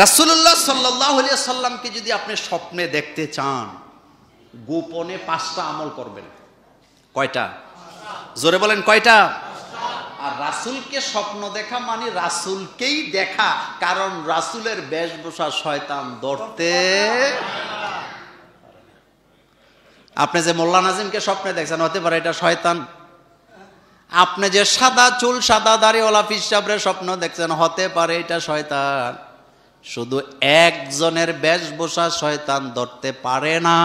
রাসূলুল্লাহ সাল্লাল্লাহু আলাইহি সাল্লামকে যদি আপনি স্বপ্নে দেখতে চান, গোপনে 5টা আমল করবেন। কয়টা? জোরে বলেন কয়টা? আর রাসূলকে স্বপ্ন দেখা মানে রাসূলকেই দেখা, কারণ রাসূলের বেশভূষা শয়তান ধরতে। আপনি যে মোল্লা নাজিমকে স্বপ্নে দেখছেন, হতে পারে এটা শয়তান। আপনি যে সাদা চুল সাদা দাড়িওয়ালা পীর সাহেবের স্বপ্ন দেখছেন, হতে পারে এটা শয়তান। শুধু একজনের বেশভূষা শয়তান ধরতে পারে না।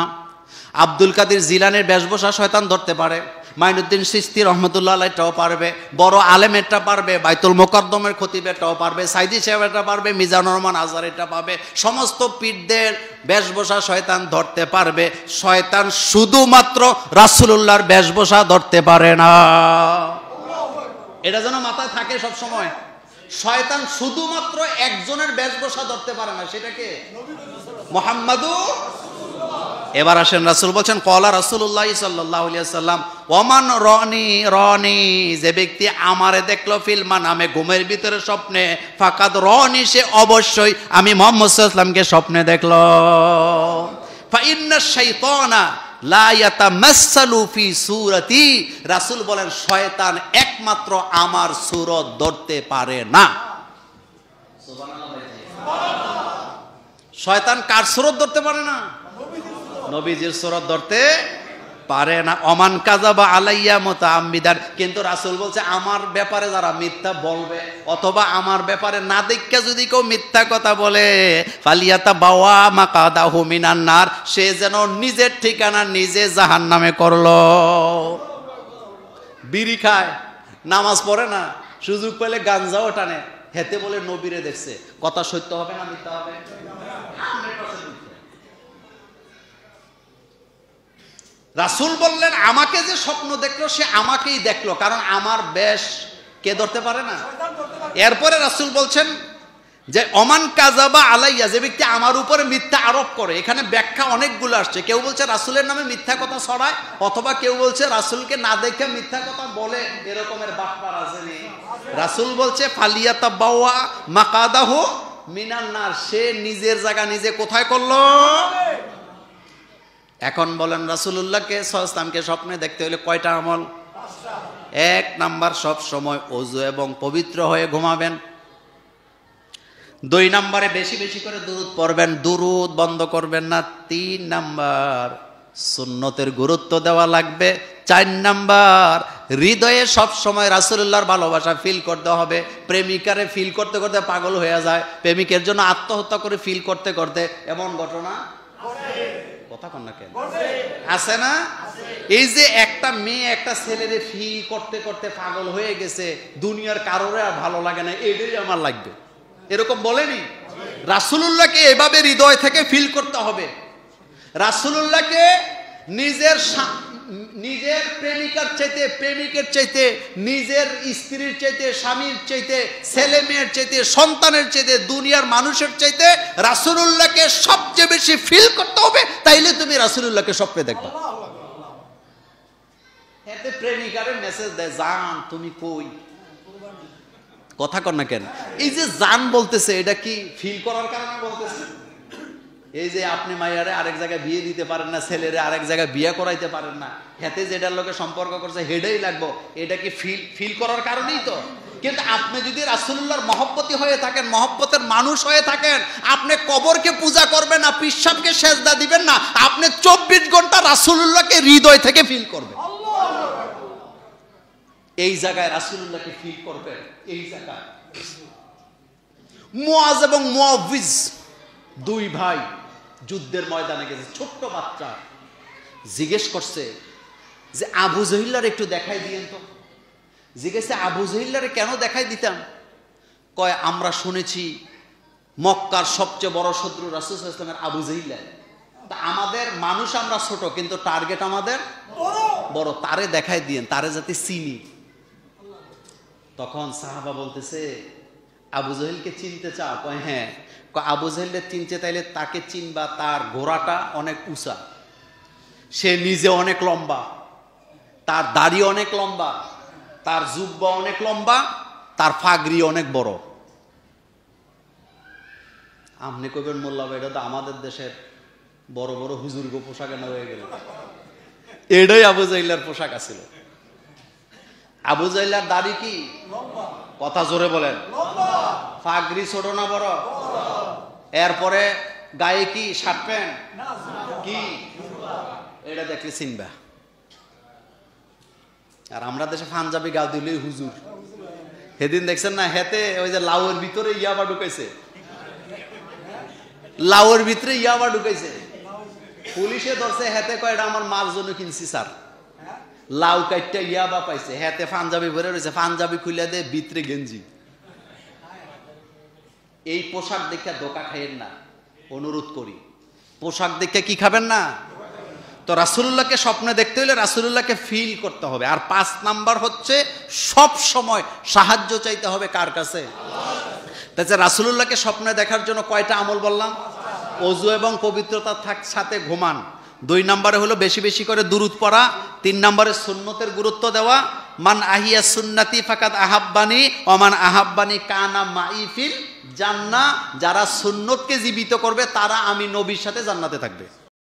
আব্দুল কাদের জিলানের বেশভূষা শয়তান ধরতে পারে, মাইনুদ্দিন চিশতি রহমতুল্লাহ আলাইহিটাও পারবে, বড় আলেমেরটা পারবে, বাইতুল মোকাদ্দমের খতিবেরটাও পারবে, সাইদি সাহেবেরটা পারবে, মিজানুর রহমান আজহারিটা পারবে। সমস্ত পীরদের বেশভূষা শয়তান ধরতে পারবে। শয়তান শুধুমাত্র রাসূলুল্লাহর বেশভূষা ধরতে পারে না। এটা যেন মাথায় থাকে সব সময়। শয়তান শুধুমাত্র একজনের বেশভূষা ধরতে পারে না, সেটাকে মুহাম্মাদুর। এবার আসেন, রাসূল বলছেন ক্বালা রাসূলুল্লাহ সাল্লাল্লাহু আলাইহি ওয়াসাল্লাম ওমান রানি রানি, যে ব্যক্তি আমারে দেখলো ফিল মানামে, ঘুমের ভিতরে স্বপ্নে, ফাকাদ রানি, সে অবশ্যই আমি মুহাম্মদ সাল্লাল্লাহু আলাইহি ওয়াসাল্লামকে স্বপ্নে দেখলো। ফা ইন্নাশ শাইতানা লা ইয়াতামাসসালু ফি সূরাতি, রাসূল বলেন শয়তান একমাত্র আমার সূরত ধরতে পারে না। সুবহানাল্লাহ। শয়তান কার সূরত ধরতে পারে না? নবীজির সূরত ধরতে পারে না। ওমান কাযাবা আলাইয়া মুতাআম্মিদান, কিন্তু রাসূল বলছে আমার ব্যাপারে যারা মিথ্যা বলবে অথবা আমার ব্যাপারে না দেখে যদি কেউ মিথ্যা কথা বলে, ফালিয়াতাবাওয়া মাকাদাহু মিনান নার, সে যেন নিজের ঠিকানা নিজে জাহান্নামে করলো। বিড়ি খায়, নামাজ পড়ে না, সুযোগ পেলে গাঞ্জাও টানে, হেতে বলে নবীরে দেখছে। কথা সত্য হবে না মিথ্যা হবে? রাসূল বললেন আমাকে যে স্বপ্ন দেখলো সে আমাকেই দেখলো, কারণ আমার বেশ কে ধরতে পারে না। এরপরে রাসূল বলছেন যে ওমান কাযাবা আলাইয়া, যে ব্যক্তি আমার উপরে মিথ্যা আরোপ করে। এখানে ব্যাখ্যা অনেকগুলো আসছে। কেউ বলছে রাসূলের নামে মিথ্যা কথা ছড়ায়, অথবা কেউ বলছে রাসূলকে না দেখে মিথ্যা কথা বলে, এরকমের বাটপার আসেনি। রাসূল বলছে ফালিয়াতাবাওয়া মাকাদাহু মিনান নার, সে নিজের জায়গা নিজে কোথায় করলো? এখন বলেন রাসূলুল্লাহকে সাল্লাল্লাহু আলাইহি ওয়াসাল্লামকে স্বপ্নে দেখতে হলে কয়টা আমল? 1 নাম্বার, সব সময় ওযু এবং পবিত্র হয়ে ঘুমাবেন। 2 নাম্বারে বেশি বেশি করে দুরূদ পড়বেন, দুরূদ বন্ধ করবেন না। 3 নাম্বার, সুন্নতের গুরুত্ব দেওয়া লাগবে। 4 নাম্বার, হৃদয়ে সব সময় রাসূলুল্লাহর ভালোবাসা ফিল করতে হবে। প্রেমিকারে ফিল করতে করতে পাগল হয়ে যায়, প্রেমিকের জন্য আত্মহত্যা করে ফিল করতে করতে এমন ঘটনা কথা কন না কেন আছে না? এই যে একটা মেয়ে একটা ছেলেরে ফিল করতে করতে পাগল হয়ে গেছে, দুনিয়ার কারোরে আর ভালো লাগে না, এটাই আমার লাগবে, এরকম বলেনি? রাসূলুল্লাহকে এভাবে হৃদয় থেকে ফিল করতে হবে। রাসূলুল্লাহকে নিজের প্রেমিকার চাইতে, প্রেমিকের চাইতে, নিজের স্ত্রীর চাইতে, স্বামীর চাইতে, ছেলে মেয়ের চাইতে, সন্তানের চাইতে, দুনিয়ার মানুষের চাইতে রাসূলুল্লাহকে সবচেয়ে বেশি ফিল করতে হবে, তাইলে তুমি রাসূলুল্লাহকে স্বপ্নে দেখবা। এতে প্রেমিকারে মেসেজ দেয়, জান তুমি কই? কথা কর না কেন? এই যে জান বলতেছে, এটা কি ফিল করার কারণে বলতেছে? এই যে আপনি মাইয়ারে আরেক জায়গায় বিয়ে দিতে পারেন না, ছেলেরে আরেক জায়গায় বিয়ে করাইতে পারেন না, হেতে যেটার লোকে সম্পর্ক করছে হেডেই লাগবো, এটা কি ফিল করার কারণেই তো? কিন্তু আপনি যদি রাসূলুল্লাহর মহব্বতী হয়ে থাকেন, মহব্বতের মানুষ হয়ে থাকেন, আপনি কবরকে পূজা করবেন না, পিশাবকে সেজদা দিবেন না, আপনি 24 ঘন্টা রাসূলুল্লাহকে হৃদয় থেকে ফিল করবেন। এই জায়গায় রাসূলুল্লাহকে ফিল করবেন। এই জায়গায় মুআজ এবং মুআউযিজ 2 ভাই যুদ্ধের ময়দানে গেছে। ছোট্ট বাচ্চা জিজ্ঞেস করছে যে আবু জহিল্লার একটু দেখাই দিয়েন তো। জিজ্ঞেসে আবু জহিল্লারে কেন দেখাই দিতাম? কয় আমরা শুনেছি মক্কার সবচেয়ে বড় শত্রু রাসূল সাল্লাল্লাহু আলাইহি ওয়াসাল্লামের আবু জহিল্লা। তা আমাদের মানুষ আমরা ছোট, কিন্তু টার্গেট আমাদের বড়, তারে দেখাই দিয়েন, তারে যাতে চিনি। তখন সাহাবা বলতেছে আবু জহিলকে চিনতে চাও? কয় হ্যাঁ। আবু জহিলকে চিনতে তাইলে তাকে চিনবা, তার ঘোড়াটা অনেক উঁচা, সে নিজে অনেক লম্বা, তার দাড়ি অনেক লম্বা, তার জুব্বা অনেক লম্বা, তার ফাগরি অনেক বড়। আপনি কবেন মোল্লা ভাই এটা তো আমাদের দেশের বড় বড় হুজুরগো পোশাক এনে হয়ে গেল। এটাই আবু জাইলার পোশাক আছিল। আবু জাইলার দাড়ি কি? কথা জোরে বলেন। পাগড়ি ছোট না বড়? এরপরে গায়ে কি? শার্ট প্যান্ট কি? এটা দেখলে চিনবা। আর আমরা দেশে পাঞ্জাবি গাও দিলেই হুজুর। সেদিন দেখছেন না, হেতে ওই যে লাউয়ের ভিতরে ইয়াবা ঢুকাইছে, লাউয়ের ভিতরে ইয়াবা ঢুকাইছে, পুলিশে ধরছে, হেতে কয় এটা আমার মার জন্য কিনছি স্যার। লাউ কাইটটা ইয়াবা পাইছে, হেতে পাঞ্জাবি ভরে রয়েছে, পাঞ্জাবি খুলে দে ভিতরে গেঞ্জি। এই পোশাক দেখে ধোকা খাইয়েন না, অনুরোধ করি। পোশাক দেখে কি খাবেন না। তো রাসূলুল্লাহকে স্বপ্নে দেখতে হলে রাসূলুল্লাহকে ফিল করতে হবে। আর 5 নাম্বার হচ্ছে সব সময় সাহায্য চাইতে হবে কার কাছে? তাছাড়া রাসূলুল্লাহকে স্বপ্নে দেখার জন্য কয়টা আমল বললাম? ওযু এবং পবিত্রতার সাথে ঘুমান। 2 নম্বরে হলো বেশি বেশি করে দুরূদ পড়া। 3 নম্বরে সুন্নতের গুরুত্ব দেওয়া। মান আহিয়া সুন্নতি ফাকাদ আহাব্বানি ওয়া মান আহাব্বানি কানা মাই ফিল জান্নাহ। যারা সুন্নতকে জীবিত করবে তারা আমি নবীর সাথে জান্নাতে থাকবে।